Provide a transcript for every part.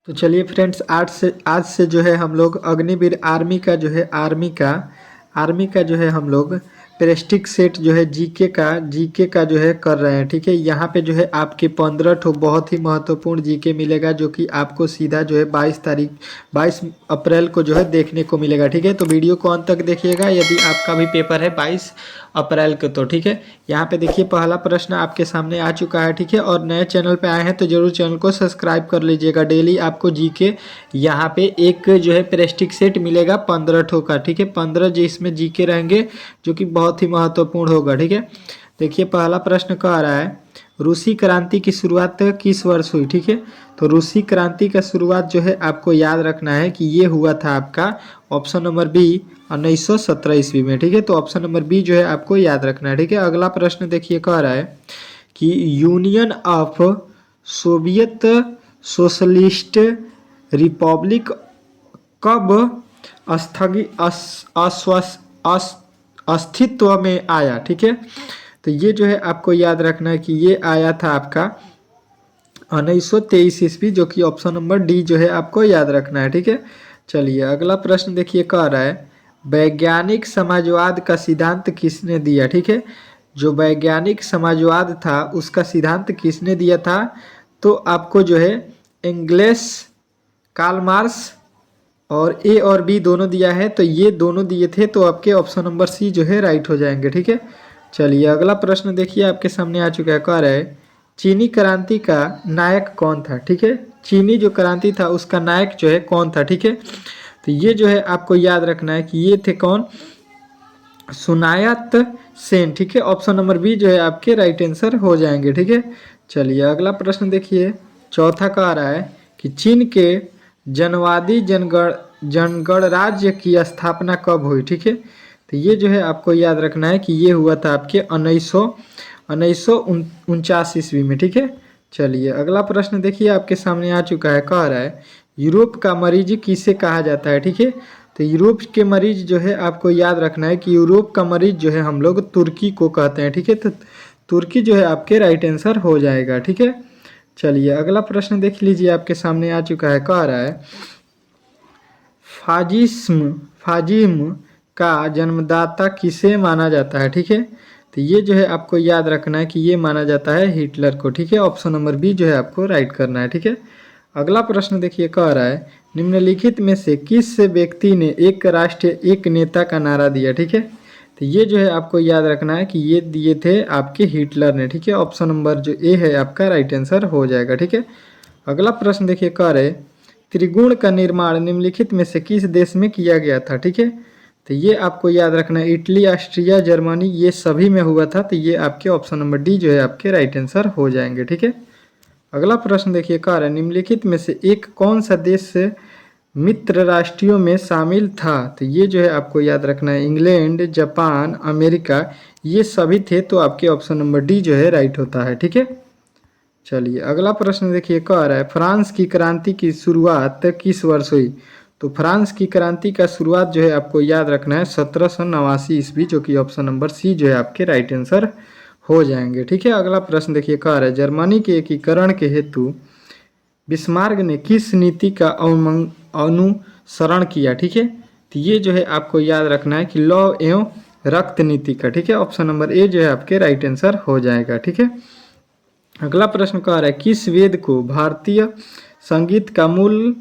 तो चलिए फ्रेंड्स, आज से जो है हम लोग अग्निवीर आर्मी का जो है हम लोग प्रेस्टिक सेट जो है जीके का जो है कर रहे हैं। ठीक है, यहाँ पे जो है आपके 15 ठो बहुत ही महत्वपूर्ण जीके मिलेगा, जो कि आपको सीधा जो है 22 अप्रैल को जो है देखने को मिलेगा। ठीक है, तो वीडियो को अंत तक देखिएगा यदि आपका भी पेपर है 22 अप्रैल को। तो ठीक है, यहाँ पे देखिए पहला प्रश्न आपके सामने आ चुका है। ठीक है, और नए चैनल पे आए हैं तो जरूर चैनल को सब्सक्राइब कर लीजिएगा। डेली आपको जीके यहाँ पे एक जो है प्रेस्टिक सेट मिलेगा 15 ठो का। ठीक है, 15 जिसमें जीके रहेंगे, जो कि बहुत ही महत्वपूर्ण होगा। ठीक है, देखिए पहला प्रश्न कह रहा है रूसी क्रांति की शुरुआत किस वर्ष हुई। ठीक है, तो रूसी क्रांति का शुरुआत जो है आपको याद रखना है कि ये हुआ था आपका ऑप्शन नंबर बी 1917 ईस्वी में। ठीक है, तो ऑप्शन नंबर बी जो है आपको याद रखना है। ठीक है, अगला प्रश्न देखिए कह रहा है कि union of Soviet socialist Republic कब अस्तित्व में आया। ठीक है, तो ये जो है आपको याद रखना है कि ये आया था आपका 1923 ईस्वी, जो कि ऑप्शन नंबर डी जो है आपको याद रखना है। ठीक है, चलिए अगला प्रश्न देखिए कह रहा है वैज्ञानिक समाजवाद का सिद्धांत किसने दिया। ठीक है, जो वैज्ञानिक समाजवाद था उसका सिद्धांत किसने दिया था, तो आपको जो है एंगल्स, कार्ल मार्क्स और ए और बी दोनों दिया है, तो ये दोनों दिए थे, तो आपके ऑप्शन नंबर सी जो है राइट हो जाएंगे। ठीक है, चलिए अगला प्रश्न देखिए आपके सामने आ चुका है। कह रहा है चीनी क्रांति का नायक कौन था। ठीक है, चीनी जो क्रांति था उसका नायक जो है कौन था। ठीक है, तो ये जो है आपको याद रखना है कि ये थे कौन, सुनायत सेन। ठीक है, ऑप्शन नंबर बी जो है आपके राइट आंसर हो जाएंगे। ठीक है, चलिए अगला प्रश्न देखिए चौथा का आ रहा है कि चीन के जनवादी जनगणराज्य की स्थापना कब हुई। ठीक है, तो ये जो है आपको याद रखना है कि ये हुआ था आपके 1949 ईस्वी में। ठीक है, चलिए अगला प्रश्न देखिए आपके सामने आ चुका है। कह रहा है यूरोप का मरीज किसे कहा जाता है। ठीक है, तो यूरोप के मरीज जो है आपको याद रखना है कि यूरोप का मरीज जो है हम लोग तुर्की को कहते हैं। ठीक है, तो तुर्की जो है आपके राइट आंसर हो जाएगा। ठीक है, चलिए अगला प्रश्न देख लीजिए आपके सामने आ चुका है। कह रहा है फाजिज्म का जन्मदाता किसे माना जाता है। ठीक है, तो ये जो है आपको याद रखना है कि ये माना जाता है हिटलर को। ठीक है, ऑप्शन नंबर बी जो है आपको राइट करना है। ठीक है, अगला प्रश्न देखिए कह रहा है निम्नलिखित में से किस व्यक्ति ने एक राष्ट्र एक नेता का नारा दिया। ठीक है, तो ये जो है आपको याद रखना है कि ये दिए थे आपके हिटलर ने। ठीक है, ऑप्शन नंबर जो ए है आपका राइट आंसर हो जाएगा। ठीक है, अगला प्रश्न देखिए कह रहे त्रिगुण का निर्माण निम्नलिखित में से किस देश में किया गया था। ठीक है, तो ये आपको याद रखना है इटली, ऑस्ट्रिया, जर्मनी, ये सभी में हुआ था, तो ये आपके ऑप्शन नंबर डी जो है आपके राइट आंसर हो जाएंगे। ठीक है, अगला प्रश्न देखिए कह रहा है निम्नलिखित में से एक कौन सा देश मित्र राष्ट्रों में शामिल था, तो ये जो है आपको याद रखना है इंग्लैंड, जापान, अमेरिका, ये सभी थे, तो आपके ऑप्शन नंबर डी जो है राइट होता है। ठीक है, चलिए अगला प्रश्न देखिए कह रहा है फ्रांस की क्रांति की शुरुआत किस वर्ष हुई, तो फ्रांस की क्रांति का शुरुआत जो है आपको याद रखना है 1789 ईस्वी, जो कि ऑप्शन नंबर सी जो है आपके राइट आंसर हो जाएंगे। ठीक है, अगला प्रश्न देखिए कह रहा है जर्मनी के एकीकरण के हेतु बिस्मार्क ने किस नीति का अनुसरण किया। ठीक है, तो ये जो है आपको याद रखना है कि लौ एवं रक्त नीति का। ठीक है, ऑप्शन नंबर ए जो है आपके राइट आंसर हो जाएगा। ठीक है, अगला प्रश्न कह रहा है किस वेद को भारतीय संगीत का मूल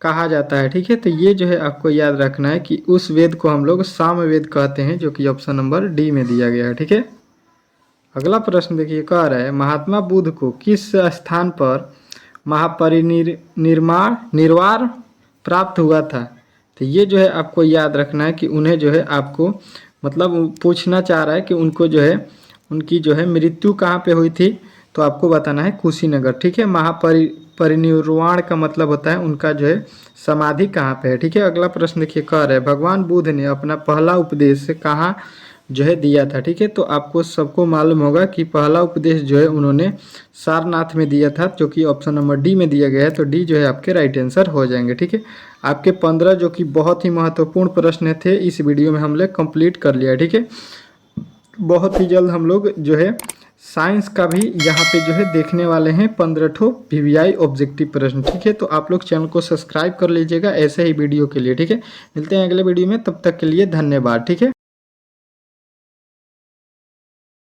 कहा जाता है। ठीक है, तो ये जो है आपको याद रखना है कि उस वेद को हम लोग सामवेद कहते हैं, जो कि ऑप्शन नंबर डी में दिया गया है। ठीक है, अगला प्रश्न देखिए कह रहा है महात्मा बुद्ध को किस स्थान पर निर्वाण प्राप्त हुआ था, तो ये जो है आपको याद रखना है कि उन्हें जो है आपको मतलब पूछना चाह रहा है कि उनको जो है उनकी जो है मृत्यु कहाँ पे हुई थी, तो आपको बताना है कुशीनगर। ठीक है, परिनिर्वाण का मतलब होता है उनका जो है समाधि कहाँ पे है। ठीक है, अगला प्रश्न देखिए कह रहा है भगवान बुद्ध ने अपना पहला उपदेश कहाँ जो है दिया था। ठीक है, तो आपको सबको मालूम होगा कि पहला उपदेश जो है उन्होंने सारनाथ में दिया था, जो कि ऑप्शन नंबर डी में दिया गया है, तो डी जो है आपके राइट आंसर हो जाएंगे। ठीक है, आपके 15 जो कि बहुत ही महत्वपूर्ण प्रश्न थे इस वीडियो में हम लोग कंप्लीट कर लिया। ठीक है, बहुत ही जल्द हम लोग जो है साइंस का भी यहाँ पे जो है देखने वाले हैं 15 ठो वीवीआई ऑब्जेक्टिव प्रश्न, ठीक है। तो आप लोग चैनल को सब्सक्राइब कर लीजिएगा ऐसे ही वीडियो के लिए, ठीक है। मिलते हैं अगले वीडियो में, तब तक के लिए धन्यवाद, ठीक है।